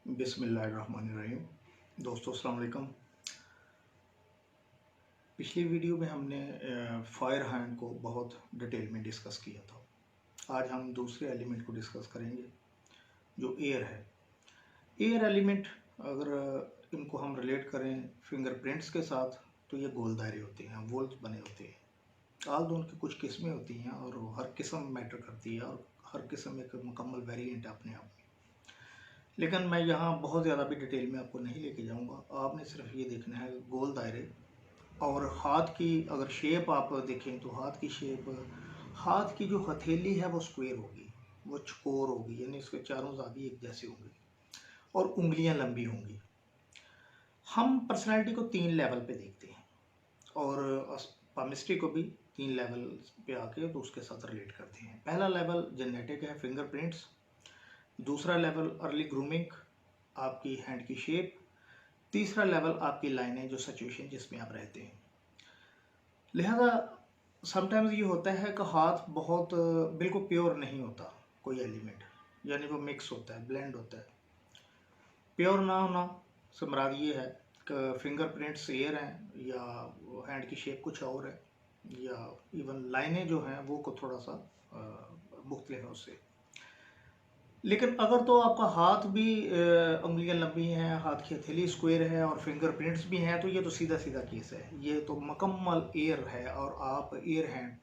बिस्मिल्लाहिर्रहमानिर्रहीम। दोस्तों अस्सलाम वालेकुम। पिछली वीडियो में हमने फायर हैंड को बहुत डिटेल में डिस्कस किया था। आज हम दूसरे एलिमेंट को डिस्कस करेंगे जो एयर है। एयर एलिमेंट अगर इनको हम रिलेट करें फिंगरप्रिंट्स के साथ तो ये गोल दायरे होते हैं, वोल्स बने होते हैं। आल दो उनकी कुछ किस्में होती हैं और हर किस्म मैटर करती है और हर किस्म एक मुकम्मल वेरिएंट है अपने आप में। लेकिन मैं यहाँ बहुत ज़्यादा भी डिटेल में आपको नहीं लेके जाऊँगा। आपने सिर्फ ये देखना है गोल दायरे और हाथ की अगर शेप आप देखें तो हाथ की जो हथेली है वो स्क्वायर होगी, वो चकोर होगी, यानी इसके चारों ज़ादी एक जैसे होंगे और उंगलियां लंबी होंगी। हम पर्सनालिटी को 3 लेवल पे देखते हैं और पामिस्ट्री को भी 3 लेवल पे आके तो उसके साथ रिलेट करते हैं। पहला लेवल जेनेटिक है, फिंगरप्रिंट्स। दूसरा लेवल अर्ली ग्रूमिंग, आपकी हैंड की शेप। तीसरा लेवल आपकी लाइनें, जो सिचुएशन जिसमें आप रहते हैं। लिहाजा समटाइम्स ये होता है कि हाथ बहुत बिल्कुल प्योर नहीं होता कोई एलिमेंट, यानी वो मिक्स होता है, ब्लेंड होता है। प्योर ना होना से मुराद ये है कि फिंगरप्रिंट्स एयर हैं या हैंड की शेप कुछ और है या इवन लाइनें जो हैं वो को थोड़ा सा मुख्तलिफ है उससे। लेकिन अगर तो आपका हाथ भी उंगलियां लंबी हैं, हाथ की हथेली स्क्वायर है और फिंगरप्रिंट्स भी हैं, तो ये तो सीधा सीधा केस है, ये तो मुकम्मल एयर है और आप एयर हैंड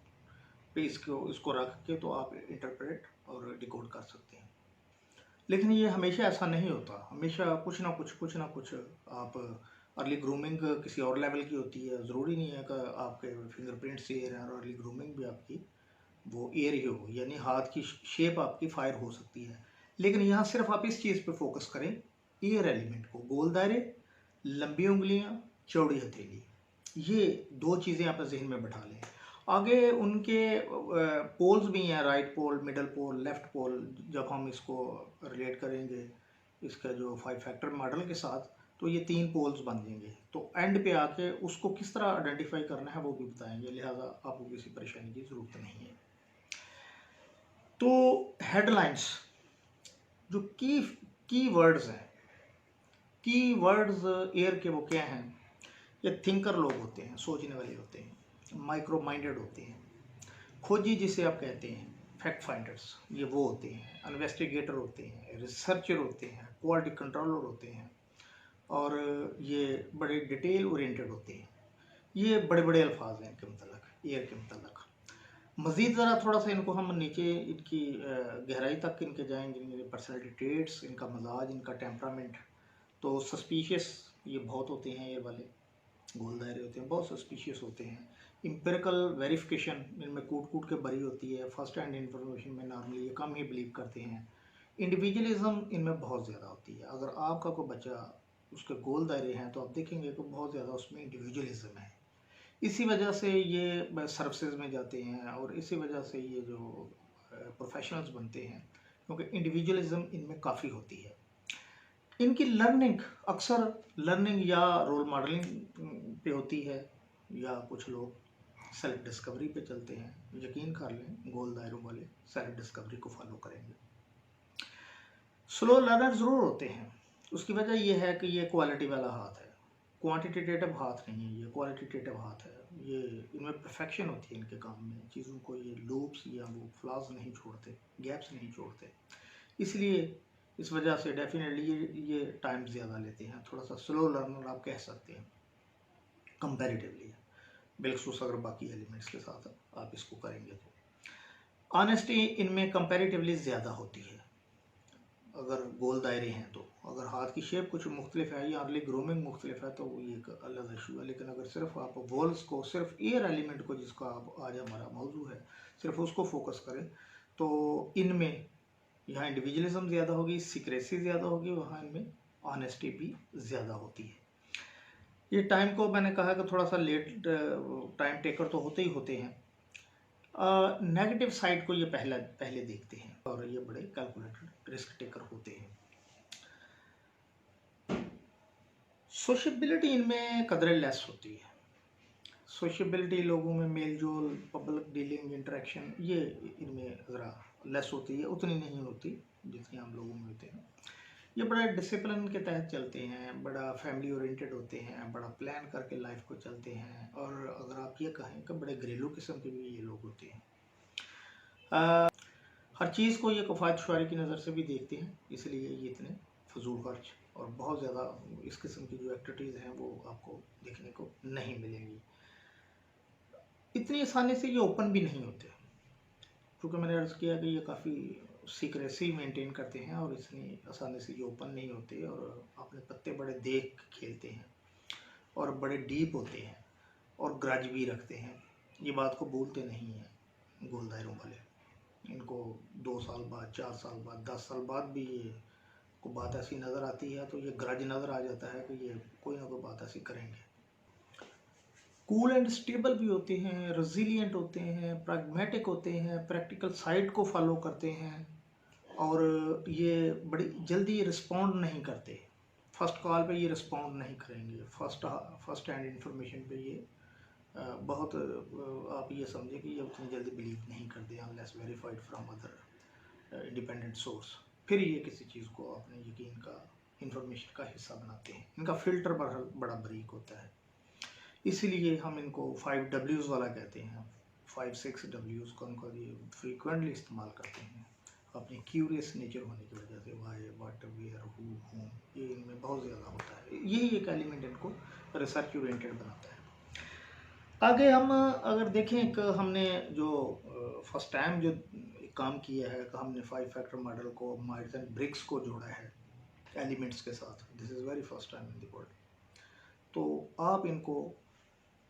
पे इसको रख के तो आप इंटरप्रेट और डिकोड कर सकते हैं। लेकिन ये हमेशा ऐसा नहीं होता, हमेशा कुछ ना कुछ आप अर्ली ग्रूमिंग किसी और लेवल की होती है। ज़रूरी नहीं है कि आपके फिंगरप्रिंट्स एयर हैं और अर्ली ग्रूमिंग भी आपकी वो एयर ही हो, यानी हाथ की शेप आपकी फायर हो सकती है। लेकिन यहाँ सिर्फ आप इस चीज़ पे फोकस करें, एयर एलिमेंट को, गोल दायरे, लंबी उंगलियां, चौड़ी हथेली, ये 2 चीज़ें आप जहन में बैठा लें। आगे उनके पोल्स भी हैं, राइट पोल, मिडल पोल, लेफ्ट पोल। जब हम इसको रिलेट करेंगे इसका जो 5 फैक्टर मॉडल के साथ तो ये 3 पोल्स बन जाएंगे। तो एंड पे आके उसको किस तरह आइडेंटिफाई करना है वो भी बताएंगे, लिहाजा आपको किसी परेशानी की ज़रूरत नहीं है। तो हेडलाइंस जो की वर्ड्स हैं, की वर्ड्स एयर के वो क्या हैं? ये थिंकर लोग होते हैं, सोचने वाले होते हैं, माइक्रो माइंडेड होते हैं, खोजी जिसे आप कहते हैं, फैक्ट फाइंडर्स ये वो होते हैं, इन्वेस्टिगेटर होते हैं, रिसर्चर होते हैं, क्वालिटी कंट्रोलर होते हैं और ये बड़े डिटेल ओरिएंटेड होते हैं। ये बड़े बड़े अल्फाज हैं इनके मतलब, एयर के मतलब। मज़ीद ज़रा थोड़ा सा इनको हम नीचे इनकी गहराई तक इनके जाएंगे, इनके पर्सनैलिटी ट्रेट्स, इनका मजाज, इनका टेम्परामेंट, तो सस्पिशियस ये बहुत होते हैं। ये वाले गोल दायरे होते हैं, बहुत सस्पिशियस होते हैं। इम्पेरिकल वेरिफिकेशन इनमें कूट कूट के भरी होती है। फर्स्ट हैंड इंफॉर्मेशन में नॉर्मली ये कम ही बिलीव करते हैं। इंडिविजुअलिज्म इनमें बहुत ज़्यादा होती है। अगर आपका कोई बच्चा उसके गोल दायरे हैं तो आप देखेंगे कि बहुत ज़्यादा उसमें इंडिविजुअलिज्म है। इसी वजह से ये सर्विसेज में जाते हैं और इसी वजह से ये जो प्रोफेशनल्स बनते हैं, क्योंकि इंडिविजुअलिज्म इनमें काफ़ी होती है। इनकी लर्निंग अक्सर लर्निंग या रोल मॉडलिंग पे होती है या कुछ लोग सेल्फ डिस्कवरी पे चलते हैं। यकीन कर लें गोल दायरों वाले सेल्फ डिस्कवरी को फॉलो करेंगे। स्लो लर्नर ज़रूर होते हैं, उसकी वजह यह है कि ये क्वालिटी वाला हाथ है, क्वांटिटेटिव हाथ नहीं है, ये क्वालिटेटिव हाथ है। ये इनमें परफेक्शन होती है इनके काम में, चीज़ों को ये लूप्स या वो फ्लॉज नहीं छोड़ते, गैप्स नहीं छोड़ते। इसलिए इस वजह से डेफिनेटली ये टाइम ज़्यादा लेते हैं। थोड़ा सा स्लो लर्नर आप कह सकते हैं कंपैरेटिवली, बिलखसूस अगर बाकी एलिमेंट्स के साथ आप इसको करेंगे तो। ऑनेस्टी इनमें कंपैरेटिवली ज़्यादा होती है अगर गोल दायरे हैं तो। अगर हाथ की शेप कुछ मुख्तलिफ है या अर्ली ग्रूमिंग मुख्तलिफ है तो वो ये एक अलग इशू है। लेकिन अगर सिर्फ आप वॉल्स को, सिर्फ एयर एलिमेंट को, जिसका आप आज हमारा मौजू है, सिर्फ उसको फोकस करें तो इनमें यहाँ इंडिविजुअलिज्म ज़्यादा होगी, सीक्रेसी ज़्यादा होगी, वहाँ इनमें ऑनेस्टी भी ज़्यादा होती है। ये टाइम को मैंने कहा कि थोड़ा सा लेट टाइम टेकर तो होते ही होते हैं। नेगेटिव साइड को ये पहले देखते हैं और ये बड़े कैलकुलेटेड रिस्क टेकर होते हैं। सोशबिलिटी इनमें कदर लेस होती है। सोशबिलिटी लोगों में मेल जोल, पब्लिक डीलिंग, इंटरेक्शन, ये इनमें ज़रा लेस होती है, उतनी नहीं होती जितनी हम लोगों में होते हैं। ये बड़ा डिसिप्लिन के तहत चलते हैं, बड़ा फैमिली ओरिएंटेड होते हैं, बड़ा प्लान करके लाइफ को चलते हैं, और अगर आप ये कहें कि बड़े घरेलू किस्म के भी ये लोग होते हैं। हर चीज़ को ये कफ़ायत-शुमारी की नज़र से भी देखते हैं, इसलिए ये इतने फजूल खर्च और बहुत ज़्यादा इस किस्म की जो एक्टिविटीज़ हैं वो आपको देखने को नहीं मिलेंगी। इतनी आसानी से ये ओपन भी नहीं होते, क्योंकि मैंने अर्ज़ किया कि ये काफ़ी सीक्रेसी मेंटेन करते हैं और इतनी आसानी से ये ओपन नहीं होते, और अपने पत्ते बड़े देख के खेलते हैं और बड़े डीप होते हैं और ग्रज भी रखते हैं। ये बात को भूलते नहीं हैं गोल दायरों वाले। इनको 2 साल बाद, 4 साल बाद, 10 साल बाद भी ये को बात ऐसी नज़र आती है तो ये ग्रज नज़र आ जाता है कि ये कोई ना कोई बात ऐसी करेंगे। कूल एंड स्टेबल भी होते हैं, रेजिलिएंट होते हैं, प्रैग्मेटिक होते हैं, प्रैक्टिकल साइड को फॉलो करते हैं, और ये बड़ी जल्दी रिस्पॉन्ड नहीं करते। फर्स्ट कॉल पे ये रिस्पॉन्ड नहीं करेंगे, फर्स्ट हैंड इंफॉर्मेशन पे ये बहुत आप ये समझें कि ये उतनी जल्दी बिलीव नहीं करते unless verified from other independent source. फिर ये किसी चीज़ को अपने यकीन का इंफॉर्मेशन का हिस्सा बनाते हैं। इनका फ़िल्टर बड़ा बारीक होता है, इसीलिए हम इनको 5 Ws वाला कहते हैं। 5-6 Ws का उनका ये फ्रीक्वेंटली इस्तेमाल करते हैं अपनी क्यूरियस नेचर होने की वजह से। Why, what, where, who, home, ये इनमें बहुत ज़्यादा होता है। यही एक एलिमेंट इनको रिसर्च ओरिएंटेड बनाता है। आगे हम अगर देखें कि हमने जो फर्स्ट टाइम जो काम किया है कि हमने 5 फैक्टर मॉडल को माइट्स एंड ब्रिक्स को जोड़ा है एलिमेंट्स के साथ, this is very first time in the world. तो आप इनको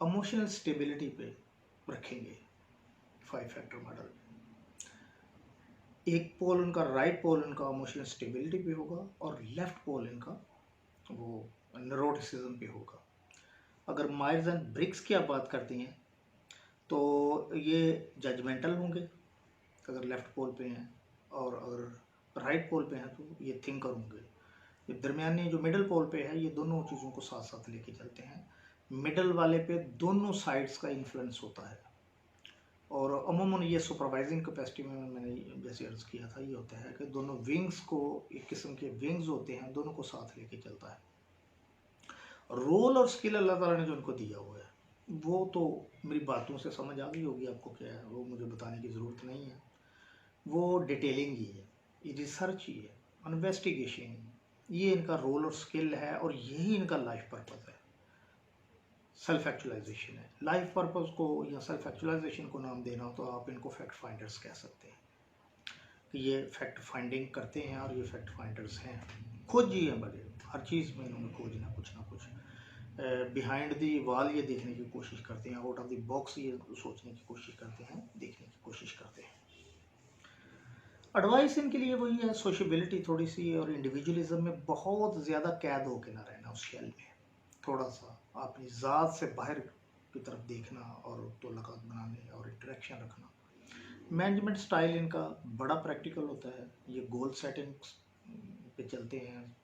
इमोशनल स्टेबिलिटी पे रखेंगे 5 फैक्टर मॉडल। एक पोल उनका, राइट पोल उनका इमोशनल स्टेबिलिटी पे होगा और लेफ्ट पोल इनका वो न्यूरोटिसिज्म पे होगा। अगर माइल्स एंड ब्रिक्स की आप बात करते हैं तो ये जजमेंटल होंगे अगर लेफ़्ट पोल पे हैं, और अगर राइट पोल पे हैं तो ये थिंकर होंगे। ये दरमियाने जो मिडल पोल पे है ये दोनों चीज़ों को साथ साथ लेके चलते हैं। मिडल वाले पे दोनों साइड्स का इन्फ्लुएंस होता है, और अमूमन ये सुपरवाइजिंग कैपेसिटी में मैंने जैसे अर्ज़ किया था ये होता है कि दोनों विंग्स को, एक किस्म के विंग्स होते हैं, दोनों को साथ लेके चलता है। रोल और स्किल अल्लाह ताला ने जो उनको दिया हुआ है वो तो मेरी बातों से समझ आ गई होगी आपको क्या है, वो मुझे बताने की ज़रूरत नहीं है। वो डिटेलिंग ही है, ये रिसर्च ही है, इन्वेस्टिगेशन, ये इनका रोल और स्किल है, और यही इनका लाइफ पर्पज़ है। सेल्फ एक्चुअलाइजेशन है। लाइफ पर्पज़ को या सेल्फ एक्चुअलाइजेशन को नाम देना हो तो आप इनको फैक्ट फाइंडर्स कह सकते हैं कि ये फैक्ट फाइंडिंग करते हैं और ये फैक्ट फाइंडर्स हैं। खोजी हैं बड़े, हर चीज़ में इन्होंने खोजना कुछ ना कुछ, बिहाइंड दी वॉल ये देखने की कोशिश करते हैं, आउट ऑफ द बॉक्स ये सोचने की कोशिश करते हैं, देखने की कोशिश करते हैं। एडवाइस इनके लिए वही है, सोशबिलिटी थोड़ी सी, और इंडिविजुअलिज्म में बहुत ज़्यादा कैद होके ना रहना उस शेल में, थोड़ा सा अपनी ज़ात से बाहर की तरफ देखना और ताल्लुकात बनाने और इंटरेक्शन रखना। मैनेजमेंट स्टाइल इनका बड़ा प्रैक्टिकल होता है, ये गोल सेटिंग्स पे चलते हैं,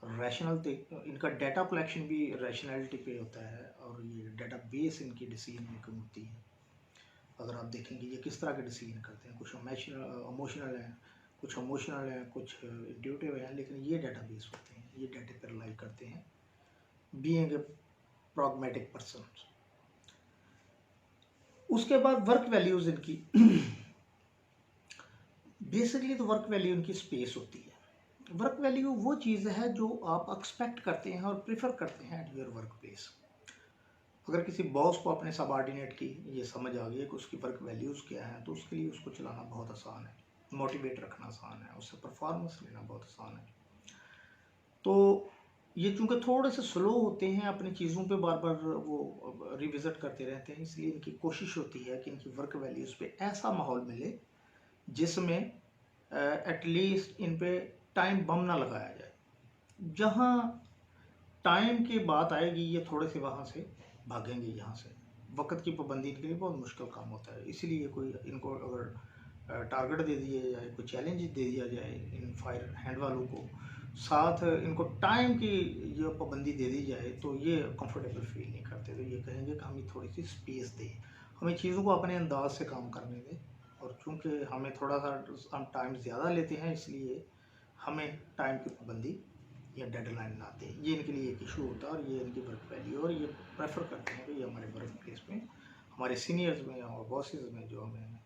रैशनल इनका डाटा कलेक्शन भी रैशनैलिटी पे होता है, और ये डाटा बेस इनकी डिसीजन मेकिंग होती है। अगर आप देखेंगे ये किस तरह के डिसीजन करते हैं, कुछ इमोशनल हैं, कुछ इंट्यूटिव हैं, लेकिन ये डाटा बेस होते हैं, ये डाटे पर रिलाई करते हैं, बीइंग ए प्रैग्मैटिक पर्सन। उसके बाद वर्क वैल्यूज़ इनकी बेसिकली तो वर्क वैल्यू इनकी स्पेस होती है। वर्क वैल्यू वो चीज़ है जो आप एक्सपेक्ट करते हैं और प्रेफर करते हैं एट योर वर्क प्लेस। अगर किसी बॉस को अपने सबऑर्डिनेट की ये समझ आ गई है कि उसकी वर्क वैल्यूज़ क्या है, तो उसके लिए उसको चलाना बहुत आसान है, मोटिवेट रखना आसान है, उससे परफॉर्मेंस लेना बहुत आसान है। तो ये चूँकि थोड़े से स्लो होते हैं, अपनी चीज़ों पे बार बार वो रिविज़िट करते रहते हैं, इसलिए इनकी कोशिश होती है कि इनकी वर्क वैल्यूज़ पे ऐसा माहौल मिले जिसमें एटलीस्ट इन पे टाइम बम ना लगाया जाए। जहाँ टाइम की बात आएगी ये थोड़े से वहाँ से भागेंगे, यहाँ से। वक्त की पाबंदी इनके लिए बहुत मुश्किल काम होता है, इसीलिए कोई इनको अगर टारगेट दे दिया जाए, कोई चैलेंज दे दिया जाए इन फायर हैंड वालों को, साथ इनको टाइम की जो पाबंदी दे दी जाए, तो ये कंफर्टेबल फील नहीं करते। तो ये कहेंगे कि हमें थोड़ी सी स्पेस दें, हमें चीज़ों को अपने अंदाज से काम करने दें, और चूँकि हमें थोड़ा सा हम टाइम ज़्यादा लेते हैं, इसलिए हमें टाइम की पाबंदी या डेडलाइन लाते हैं, ये इनके लिए एक इशू होता है और ये इनकी वर्क वैल्यू, और ये प्रेफर करते हैं कि ये हमारे वर्क प्लेस में हमारे सीनियर्स में और बॉसेस में जो हमें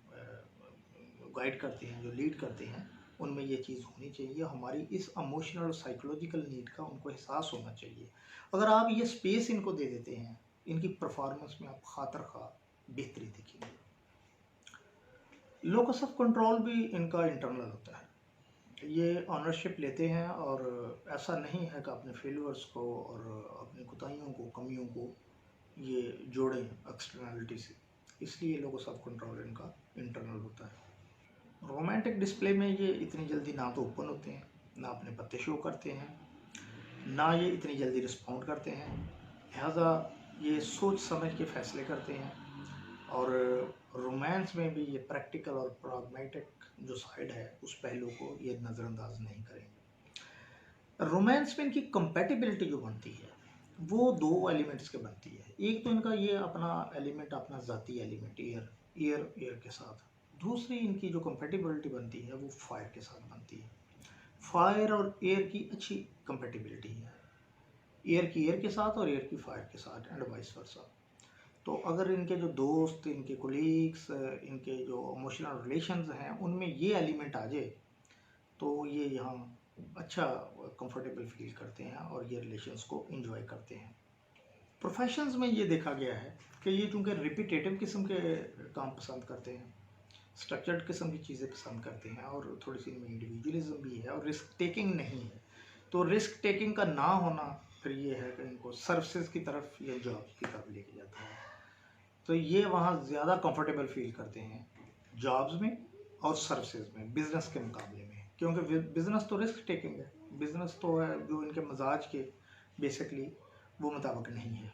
गाइड करते हैं, जो लीड करते हैं, उनमें ये चीज़ होनी चाहिए। हमारी इस इमोशनल और साइकोलॉजिकल नीड का उनको एहसास होना चाहिए। अगर आप ये स्पेस इनको दे देते हैं, इनकी परफॉर्मेंस में आप खातर खा बेहतरी देखेंगे। लोकस ऑफ कंट्रोल भी इनका इंटरनल होता है। ये ऑनरशिप लेते हैं और ऐसा नहीं है कि अपने फेलियर्स को और अपनी कोताहियों को, कमियों को ये जोड़ें एक्सटर्नलिटी से, इसलिए लोगोस ऑफ कंट्रोल इनका इंटरनल होता है। रोमांटिक डिस्प्ले में ये इतनी जल्दी ना तो ओपन होते हैं, ना अपने पत्ते शो करते हैं, ना ये इतनी जल्दी रिस्पॉन्ड करते हैं। लिहाजा ये सोच समझ के फैसले करते हैं। और रोमांस में भी ये प्रैक्टिकल और प्रैग्मैटिक जो साइड है उस पहलू को ये नज़रअंदाज नहीं करेंगे। रोमांस में इनकी कंपैटिबिलिटी जो बनती है वो दो एलिमेंट्स के बनती है। एक तो इनका ये अपना एलिमेंट, अपना ज़ाती एलिमेंट एयर के साथ। दूसरी इनकी जो कंपैटिबिलिटी बनती है वो फायर के साथ बनती है। फायर और एयर की अच्छी कंपैटिबिलिटी है, एयर की एयर के साथ और एयर की फायर के साथ, एंड वाइस वर्सा। तो अगर इनके जो दोस्त, इनके कोलीग्स, इनके जो इमोशनल रिलेशंस हैं उनमें ये एलिमेंट आ जाए तो ये यहाँ अच्छा कंफर्टेबल फील करते हैं और ये रिलेशंस को एंजॉय करते हैं। प्रोफेशंस में ये देखा गया है कि ये चूँकि रिपीटेटिव किस्म के काम पसंद करते हैं, स्ट्रक्चर्ड किस्म की चीज़ें पसंद करते हैं, और थोड़ी सी इनमें इंडिविजुअलिज्म भी है और रिस्क टेकिंग नहीं है। तो रिस्क टेकिंग का ना होना फिर ये है कि इनको सर्विसेज की तरफ या जॉब की तरफ लेके जाता है। तो ये वहाँ ज़्यादा कंफर्टेबल फील करते हैं जॉब्स में और सर्विसेज में बिज़नेस के मुकाबले में, क्योंकि बिज़नेस तो रिस्क टेकिंग है, बिज़नेस तो है जो इनके मजाज के बेसिकली वो मुताबिक नहीं है।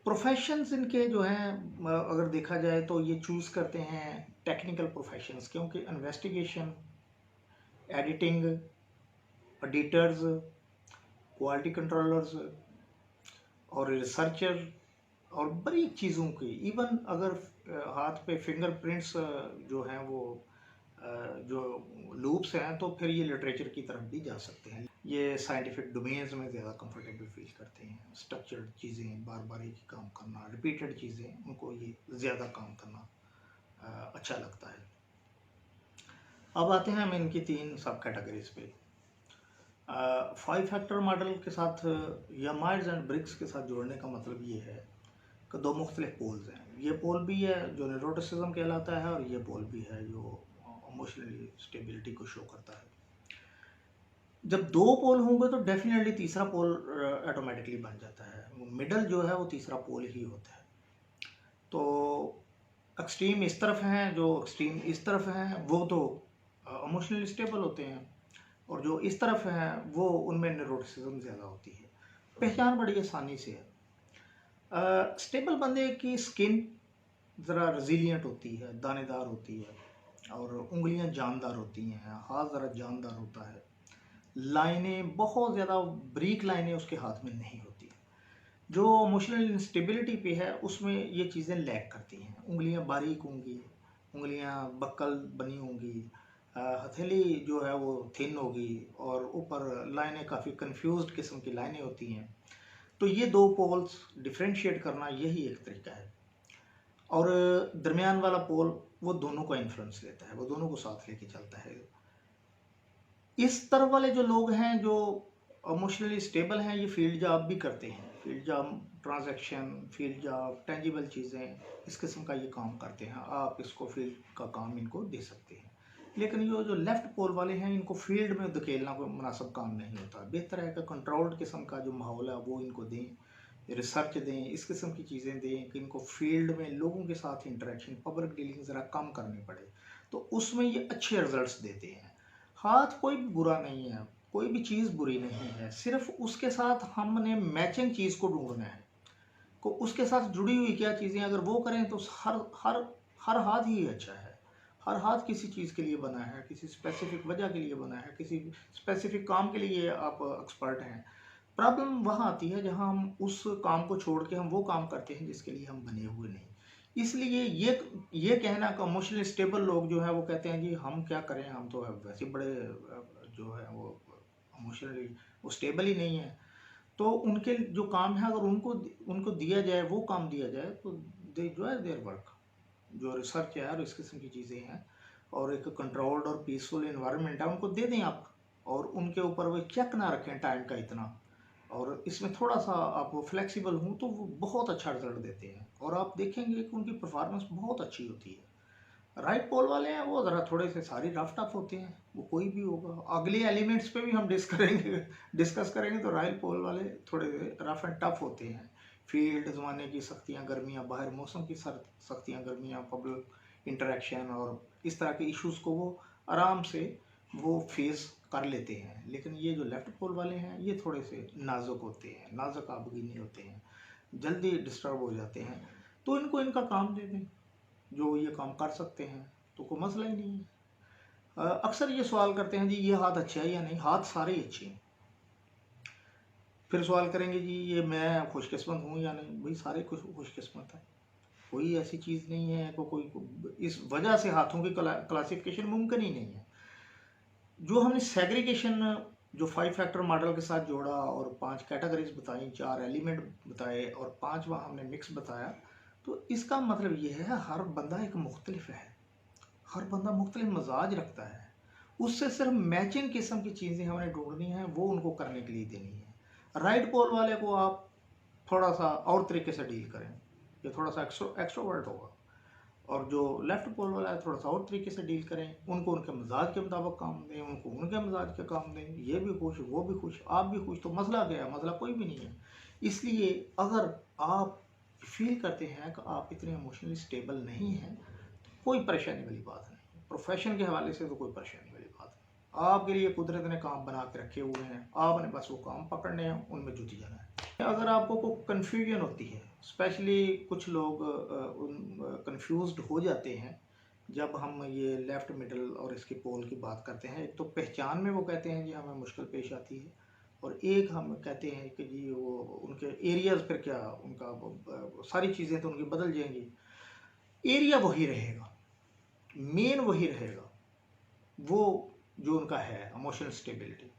प्रोफेशंस इनके जो हैं अगर देखा जाए तो ये चूज़ करते हैं टेक्निकल प्रोफेशंस, क्योंकि investigation, editing, editors, quality controllers और रिसर्चर और बड़ी चीज़ों की, इवन अगर हाथ पे फिंगरप्रिंट्स जो हैं वो जो लूप्स हैं तो फिर ये लिटरेचर की तरफ भी जा सकते हैं। ये साइंटिफिक डोमेन्स में ज़्यादा कंफर्टेबल फील करते हैं। स्ट्रक्चर्ड चीज़ें, बार बार एक ही काम करना, रिपीटेड चीज़ें, उनको ये ज़्यादा काम करना अच्छा लगता है। अब आते हैं हम इनकी तीन सब कैटेगरीज पे। 5 फैक्टर मॉडल के साथ या माइल्स एंड ब्रिक्स के साथ जोड़ने का मतलब ये है कि दो मुख्तलिफ पोल्स हैं। ये पोल भी है जो न्यूरोटिसिज्म कहलाता है और ये पोल भी है जो इमोशनली स्टेबिलिटी को शो करता है। जब दो पोल होंगे तो डेफिनेटली तीसरा पोल ऑटोमेटिकली बन जाता है। मिडल जो है वो तीसरा पोल ही होता है। तो एक्सट्रीम इस तरफ हैं, जो एक्सट्रीम इस तरफ हैं वो तो इमोशनली स्टेबल होते हैं, और जो इस तरफ हैं वो उनमें न्यूरोटिसिज्म ज़्यादा होती है। पहचान बड़ी आसानी से है। स्टेबल बंदे की स्किन ज़रा रेजिलियंट होती है, दानेदार होती है, और उंगलियां जानदार होती हैं, हाथ ज़रा जानदार होता है, लाइनें बहुत ज़्यादा ब्रीक लाइनें उसके हाथ में नहीं होती। जो इमोशनल इंस्टेबिलिटी पे है उसमें ये चीज़ें लैक करती हैं। उंगलियां बारीक होंगी, उंगलियां बक्कल बनी होंगी, हथेली जो है वो थिन होगी, और ऊपर लाइनें काफ़ी कंफ्यूज्ड किस्म की लाइनें होती हैं। तो ये दो पोल्स डिफ्रेंशिएट करना यही एक तरीका है। और दरमियान वाला पोल वो दोनों का इन्फ्लुएंस लेता है, वो दोनों को साथ लेके चलता है। इस तरफ वाले जो लोग हैं जो इमोशनली स्टेबल हैं, ये फील्ड जॉब भी करते हैं, field job, transaction, field job, tangible चीज़ें, इस किस्म का ये काम करते हैं। आप इसको फील्ड का काम इनको दे सकते हैं। लेकिन ये जो लेफ्ट पोल वाले हैं इनको फील्ड में धकेलना कोई मुनासिब काम नहीं होता। बेहतर है कि कंट्रोल्ड किस्म का जो माहौल है वो इनको दें, रिसर्च दें, इस किस्म की चीज़ें दें कि इनको फील्ड में लोगों के साथ इंटरेक्शन, पब्लिक डीलिंग ज़रा कम करनी पड़े, तो उसमें ये अच्छे रिजल्ट्स देते हैं। हाथ कोई भी बुरा नहीं है, कोई भी चीज़ बुरी नहीं है, सिर्फ उसके साथ हमने मैचिंग चीज़ को ढूंढना है, को उसके साथ जुड़ी हुई क्या चीज़ें अगर वो करें तो हर हर हर हाथ ही अच्छा है। हर हाथ किसी चीज़ के लिए बना है, किसी स्पेसिफिक वजह के लिए बना है, किसी स्पेसिफिक काम के लिए आप एक्सपर्ट हैं। प्रॉब्लम वहाँ आती है जहाँ हम उस काम को छोड़ के हम वो काम करते हैं जिसके लिए हम बने हुए नहीं। इसलिए ये कहना कि इमोशनली स्टेबल लोग जो है वो कहते हैं जी हम क्या करें, हम तो वैसे बड़े जो है वो इमोशनली वो स्टेबल ही नहीं है, तो उनके जो काम है अगर उनको उनको दिया जाए, वो काम दिया जाए, तो दे एंजॉय देयर वर्क। जो रिसर्च है और इस किस्म की चीज़ें हैं और एक कंट्रोल्ड और पीसफुल इन्वायरमेंट है, उनको दे दें आप, और उनके ऊपर वो चेक ना रखें टाइम का इतना, और इसमें थोड़ा सा आप फ्लेक्सिबल हूँ तो वो बहुत अच्छा रिजल्ट देते हैं, और आप देखेंगे कि उनकी परफॉर्मेंस बहुत अच्छी होती है। राइट पोल वाले हैं वो ज़रा थोड़े से सारी रफ टफ होते हैं, वो कोई भी होगा, अगले एलिमेंट्स पे भी हम डिस्कस करेंगे तो राइट पोल वाले थोड़े रफ एंड टफ होते हैं। फील्ड ज़माने की सख्तियाँ गर्मियाँ, बाहर मौसम की सख्तियाँ गर्मियाँ, पब्लिक इंटरेक्शन और इस तरह के इश्यूज़ को वो आराम से वो फेस कर लेते हैं। लेकिन ये जो लेफ्ट पोल वाले हैं ये थोड़े से नाजुक होते हैं, नाजुक आबगिनी होते हैं, जल्दी डिस्टर्ब हो जाते हैं, तो इनको इनका काम दे दें, जो ये काम कर सकते हैं, तो कोई मसला ही नहीं है। अक्सर ये सवाल करते हैं जी ये हाथ अच्छा है या नहीं, हाथ सारे ही अच्छे हैं। फिर सवाल करेंगे जी ये मैं खुशकिस्मत हूँ या नहीं, भाई सारे खुशकिस्मत हैं, कोई ऐसी चीज़ नहीं है कोई इस वजह से हाथों की क्लासिफिकेशन मुमकिन ही नहीं है। जो हमने सेग्रीगेशन जो 5 फैक्टर मॉडल के साथ जोड़ा और 5 कैटेगरीज बताई, 4 एलिमेंट बताए और 5वां हमने मिक्स बताया, तो इसका मतलब ये है हर बंदा एक मुख्तलिफ है, हर बंदा मुख्तलिफ मजाज रखता है, उससे सिर्फ मैचिंग किस्म की चीज़ें हमें ढूंढनी है, वो उनको करने के लिए देनी है। राइट पोल वाले को आप थोड़ा सा और तरीके से डील करें, ये थोड़ा सा एक्स्ट्रोवर्ट होगा, और जो लेफ्ट पोल वाला है थोड़ा सा और तरीके से डील करें, उनको उनके मिजाज के मुताबिक काम दें, उनको उनके मिजाज के काम दें, ये भी खुश वो भी खुश आप भी खुश, तो मसला क्या है, मसला कोई भी नहीं है। इसलिए अगर आप फील करते हैं कि आप इतने इमोशनली स्टेबल नहीं हैं, तो कोई परेशानी वाली बात नहीं, प्रोफेशन के हवाले से तो कोई परेशानी वाली बात नहीं, आपके लिए कुदरत ने काम बना के रखे हुए हैं, आपने बस वो काम पकड़ने हैं, उनमें जुटी जाना है। अगर आपको कोई कन्फ्यूजन होती है, स्पेशली कुछ लोग कंफ्यूज्ड हो जाते हैं जब हम ये लेफ़्ट मिडल और इसके पोल की बात करते हैं। एक तो पहचान में वो कहते हैं जी हमें मुश्किल पेश आती है, और एक हम कहते हैं कि जी वो उनके एरियाज़ फिर क्या उनका सारी चीज़ें तो उनकी बदल जाएंगी, एरिया वही रहेगा, मेन वही रहेगा, वो जो उनका है इमोशनल स्टेबिलिटी,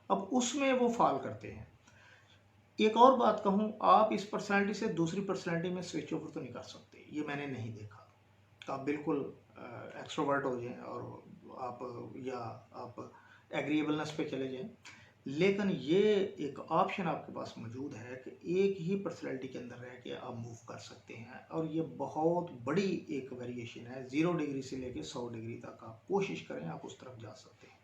अब उसमें वो फॉल करते हैं। एक और बात कहूँ, आप इस पर्सनैलिटी से दूसरी पर्सनैलिटी में स्विच ओवर तो नहीं कर सकते, ये मैंने नहीं देखा। तो आप बिल्कुल एक्सट्रोवर्ट हो जाएं और आप एग्रीएबलनेस पे चले जाएं, लेकिन ये एक ऑप्शन आपके पास मौजूद है कि एक ही पर्सनैलिटी के अंदर रह के आप मूव कर सकते हैं, और ये बहुत बड़ी एक वेरिएशन है, 0 डिग्री से लेके 100 डिग्री तक आप कोशिश करें आप उस तरफ जा सकते हैं।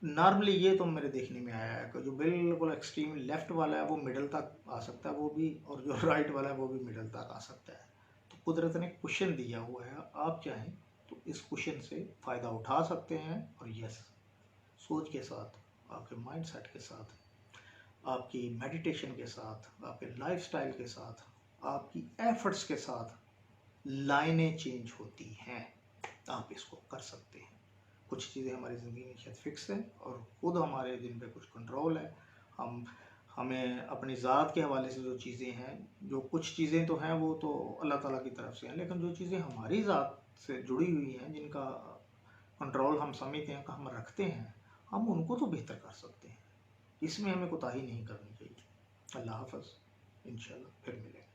नॉर्मली ये तो मेरे देखने में आया है कि जो बिल्कुल एक्सट्रीम लेफ्ट वाला है वो मिडल तक आ सकता है वो भी, और जो राइट वाला है वो भी मिडल तक आ सकता है। तो कुदरत ने कुशन दिया हुआ है, आप चाहें तो इस कुशन से फ़ायदा उठा सकते हैं, और यस सोच के साथ, आपके माइंड सेट के साथ, आपकी मेडिटेशन के साथ, आपके लाइफस्टाइल के साथ, आपकी एफर्ट्स के साथ लाइनें चेंज होती हैं, आप इसको कर सकते हैं। कुछ चीज़ें हमारी ज़िंदगी में शायद फिक्स है और खुद हमारे जिन पे कुछ कंट्रोल है, हमें अपनी ज़ात के हवाले से जो चीज़ें हैं, जो कुछ चीज़ें तो हैं वो तो अल्लाह ताला की तरफ से हैं, लेकिन जो चीज़ें हमारी ज़ात से जुड़ी हुई हैं, जिनका कंट्रोल हम समझते हैं कि हम रखते हैं, हम उनको तो बेहतर कर सकते हैं, इसमें हमें कोताही नहीं करनी चाहिए। अल्लाह हाफ़िज़, इंशाल्लाह फिर मिलेंगे।